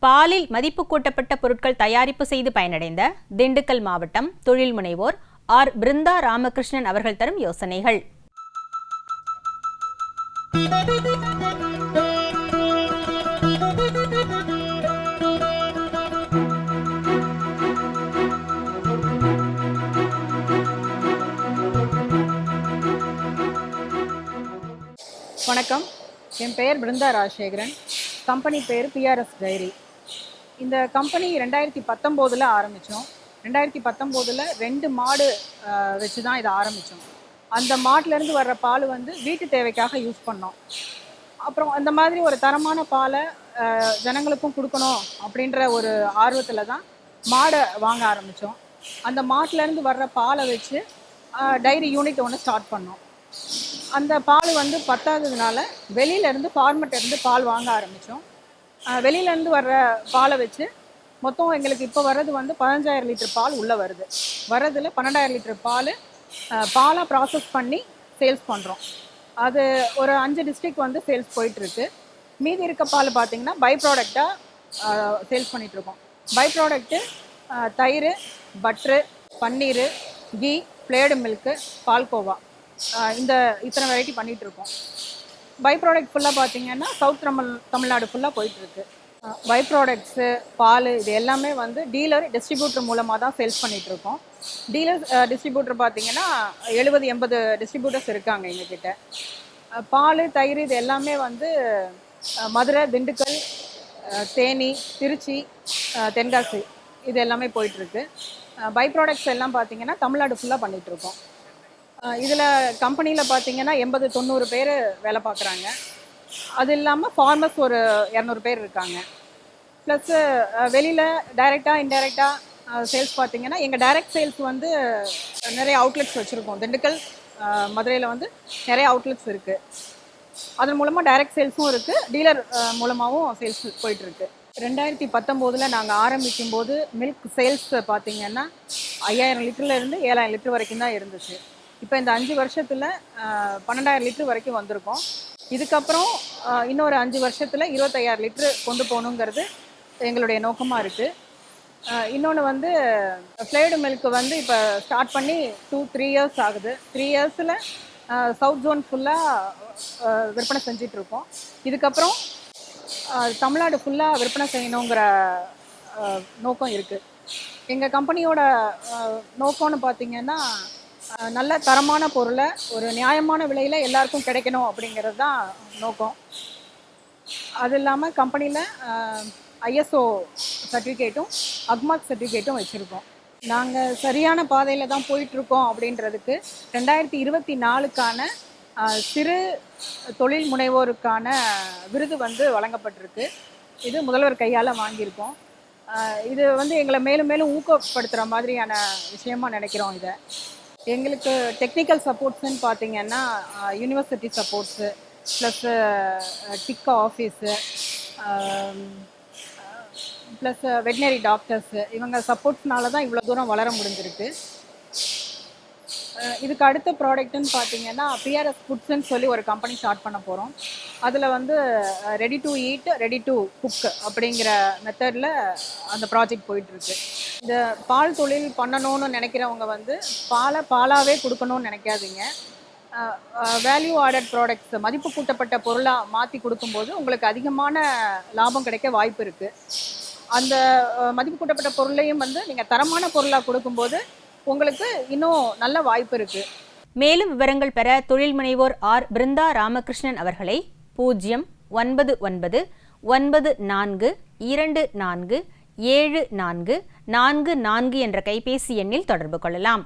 பாலில் மதிப்பு கூட்டப்பட்ட பொருட்கள் தயாரிப்பு செய்து பயனடைந்த திண்டுக்கல் மாவட்டம் தொழில் முனைவோர் ஆர். பிருந்தா ராமகிருஷ்ணன் அவர்கள் தரும் யோசனைகள். வணக்கம், என் பெயர் பிருந்தா ராஜசேகரன். கம்பெனி பேர் பிஆர்எஸ் டைரி. இந்த கம்பெனி 2019 ஆரம்பித்தோம். 2019 2 மாடு வச்சு தான் இதை ஆரம்பித்தோம். அந்த மாட்டிலேருந்து வர்ற பால் வந்து வீட்டு தேவைக்காக யூஸ் பண்ணோம். அப்புறம் அந்த மாதிரி ஒரு தரமான பாலை ஜனங்களுக்கும் கொடுக்கணும் அப்படின்ற ஒரு ஆர்வத்தில் தான் மாடை வாங்க ஆரம்பித்தோம். அந்த மாட்டிலேருந்து வர்ற பாலை வச்சு டைரி யூனிட் ஒன்று ஸ்டார்ட் பண்ணோம். அந்த பால் வந்து பத்தாததுனால வெளியிலேருந்து ஃபார்மர்ட்டேருந்து பால் வாங்க ஆரம்பித்தோம். வெளியிலேருந்து வர்ற பாலை வச்சு மொத்தம் எங்களுக்கு இப்போ வர்றது வந்து 15,000 லிட்டர் பால் உள்ளே வருது. வர்றதில் 12,000 லிட்டர் பாலாக ப்ராசஸ் பண்ணி சேல்ஸ் பண்ணுறோம். அது ஒரு 5 டிஸ்ட்ரிக்ட் வந்து சேல்ஸ் போயிட்டுருக்கு. மீதி இருக்க பால் பார்த்திங்கன்னா பை ப்ராடக்டாக சேல்ஸ் பண்ணிகிட்ருக்கோம். பை ப்ராடக்ட்டு தயிர், பட்ரு, பன்னீர், கீ, ஃப்ளேடு மில்க்கு, பால்கோவா, இத்தனை வெரைட்டி பண்ணிகிட்ருக்கோம். பை ப்ராடக்ட் ஃபுல்லாக பார்த்திங்கன்னா சவுத் தமிழ்நாடு ஃபுல்லாக போயிட்டுருக்கு. பை ப்ராடக்ட்ஸு, பால் இது எல்லாமே வந்து டீலர், டிஸ்ட்ரிபியூட்டர் மூலமாக தான் சேல்ஸ் பண்ணிகிட்ருக்கோம். டீலர், டிஸ்ட்ரிபியூட்டர் பார்த்திங்கன்னா 70-80 டிஸ்ட்ரிபியூட்டர்ஸ் இருக்காங்க எங்ககிட்ட. பால், தயிர் இது எல்லாமே வந்து மதுரை, திண்டுக்கல், தேனி, திருச்சி, தென்காசி இது எல்லாமே போயிட்டுருக்கு. பை ப்ராடக்ட்ஸ் எல்லாம் பார்த்திங்கன்னா தமிழ்நாடு ஃபுல்லாக பண்ணிகிட்ருக்கோம். இதில் கம்பெனியில் பார்த்திங்கன்னா 80-90 பேர் வேலை பார்க்குறாங்க. அது இல்லாமல் ஃபார்மர்ஸ் ஒரு 200 பேர் இருக்காங்க. ப்ளஸ்ஸு வெளியில் டைரெக்டாக இன்டைரக்டாக சேல்ஸ் பார்த்திங்கன்னா எங்கள் டைரக்ட் சேல்ஸ் வந்து நிறைய அவுட்லெட்ஸ் வச்சுருக்கோம். திண்டுக்கல், மதுரையில் வந்து நிறைய அவுட்லெட்ஸ் இருக்குது. அதன் மூலமாக டைரக்ட் சேல்ஸும் இருக்குது, டீலர் மூலமாகவும் சேல்ஸ் போயிட்டுருக்கு. 2019 நாங்கள் ஆரம்பிக்கும்போது மில்க் சேல்ஸ் பார்த்திங்கன்னா 5,000 லிட்டர்லேருந்து 7,000 லிட்டர் வரைக்கும் தான் இருந்துச்சு. இப்போ இந்த 5 வருஷத்தில் 12,000 லிட்டர் வரைக்கும் வந்திருக்கோம். இதுக்கப்புறம் இன்னொரு 5 வருஷத்தில் 25,000 லிட்டரு கொண்டு போகணுங்கிறது எங்களுடைய நோக்கமாக இருக்குது. இன்னொன்று வந்து ஃப்ளேடு மில்க்கு வந்து இப்போ ஸ்டார்ட் பண்ணி 2-3 இயர்ஸ் ஆகுது. 3 இயர்ஸில் சவுத் ஜோன் ஃபுல்லாக விற்பனை செஞ்சிட்ருக்கோம். இதுக்கப்புறம் தமிழ்நாடு ஃபுல்லாக விற்பனை செய்யணுங்கிற நோக்கம் இருக்குது. எங்கள் கம்பெனியோட நோக்கம்னு பார்த்திங்கன்னா நல்ல தரமான பொருளை ஒரு நியாயமான விலையில் எல்லாருக்கும் கிடைக்கணும் அப்படிங்கிறது தான் நோக்கம். அது இல்லாமல் கம்பெனியில் ISO சர்டிஃபிகேட்டும் அக்மார்க் சர்டிஃபிகேட்டும் வச்சுருக்கோம். நாங்கள் சரியான பாதையில் தான் போயிட்டுருக்கோம் அப்படின்றதுக்கு 2024க்கான சிறு தொழில் முனைவோருக்கான விருது வந்து வழங்கப்பட்டிருக்கு. இது முதல்வர் கையால் வாங்கியிருக்கோம். இது வந்து எங்களை மேலும் மேலும் ஊக்கப்படுத்துகிற மாதிரியான விஷயமாக நினைக்கிறோம். இதை எங்களுக்கு டெக்னிக்கல் சப்போர்ட்ஸ்ன்னு பார்த்திங்கன்னா யூனிவர்சிட்டி சப்போர்ட்ஸு, ப்ளஸ்ஸு டிக் ஆஃபீஸு, ப்ளஸ் வெட்னரி டாக்டர்ஸு, இவங்க சப்போர்ட்ஸ்னால தான் இவ்வளோ தூரம் வளர முடிஞ்சிருக்கு. இதுக்கு அடுத்த ப்ராடக்ட்டுன்னு பார்த்திங்கன்னா பிஆர்எஸ் ஃபுட்ஸ்ன்னு சொல்லி ஒரு கம்பெனி ஸ்டார்ட் பண்ண போகிறோம். அதில் வந்து ready to eat, ready to cook அப்படிங்கிற மெத்தடில் அந்த ப்ராஜெக்ட் போயிட்டுருக்கு. இந்த பால் தொழில் பண்ணணும்னு நினைக்கிறவங்க வந்து பாலாகவே கொடுக்கணும்னு நினைக்காதீங்க. வேல்யூ ஆடட் ப்ராடக்ட்ஸ், மதிப்பு கூட்டப்பட்ட பொருளாக மாற்றி கொடுக்கும்போது உங்களுக்கு அதிகமான லாபம் கிடைக்க வாய்ப்பு இருக்குது. அந்த மதிப்பு கூட்டப்பட்ட பொருளையும் வந்து நீங்கள் தரமான பொருளாக கொடுக்கும்போது உங்களுக்கு இன்னும் நல்ல வாய்ப்பு இருக்குது. மேலும் விவரங்கள் பெற தொழில் முனைவோர் ஆர். பிருந்தா ராமகிருஷ்ணன் அவர்களை 09994247444 என்ற கைபேசி எண்ணில் தொடர்பு கொள்ளலாம்.